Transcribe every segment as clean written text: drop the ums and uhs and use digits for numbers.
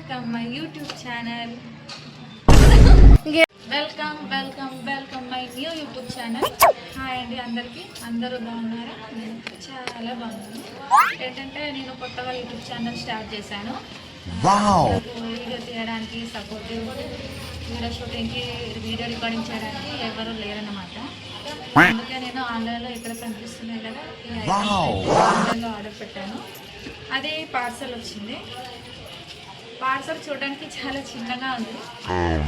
Welcome my YouTube channel. Welcome my new YouTube channel. Hi అండి అందరికీ. అందరూ బాగున్నారా? నేను చాలా బాగున్నాను. ఏంటంటే నేను కొత్తగా యూట్యూబ్ ఛానల్ స్టార్ట్ చేశాను. వీడియో తీయడానికి సపోర్టివ్, వీడియో షూటింగ్కి, వీడియో రికార్డింగ్ చేయడానికి ఎవరు లేరన్నమాట. అందుకే నేను ఆన్లైన్లో ఇక్కడ కనిపిస్తున్నాయి కదా, ఆన్లైన్లో ఆర్డర్ పెట్టాను. అది పార్సల్ వచ్చింది. పార్సల్ చూడడానికి చాలా చిన్నగా ఉంది.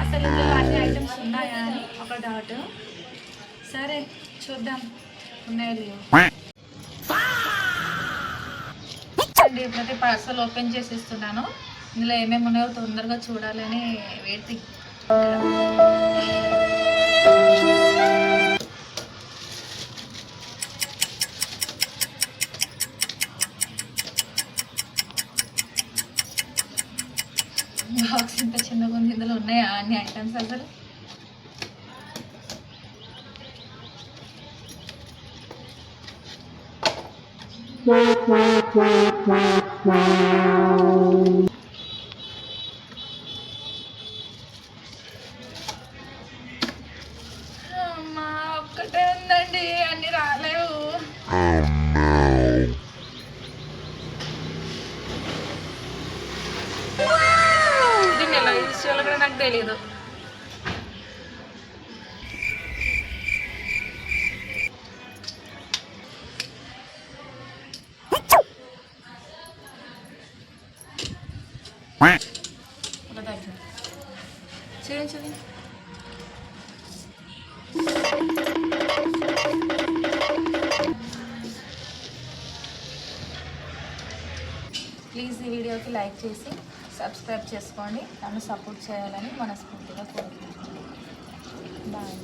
అసలు ఇందులో అన్ని ఐటమ్స్ ఉన్నాయా అని ఒక డౌట్. సరే చూద్దాం ఉన్నాయో లేవు. అండి ప్రతి పార్సల్ ఓపెన్ చేసి ఇస్తున్నాను. ఇందులో ఏమేమి ఉన్నాయో తొందరగా చూడాలని వెయిటింగ్. బాక్స్ ఇంత చిన్నగా ఉంది. ఇందులో ఉన్నాయా అన్ని ఐటమ్స్? అసలు అమ్మా ఒక్కటే ఉందండి, అన్ని రాలేవు. దీన్ని ఎలా యూజ్ చేయాలో కూడా నాకు తెలీదు. చూడండి ప్లీజ్ ఈ వీడియోకి లైక్ చేసి సబ్స్క్రైబ్ చేసుకోండి. నన్ను సపోర్ట్ చేయాలని మనస్ఫూర్తిగా కోరుకుంటున్నాను. బాయ్.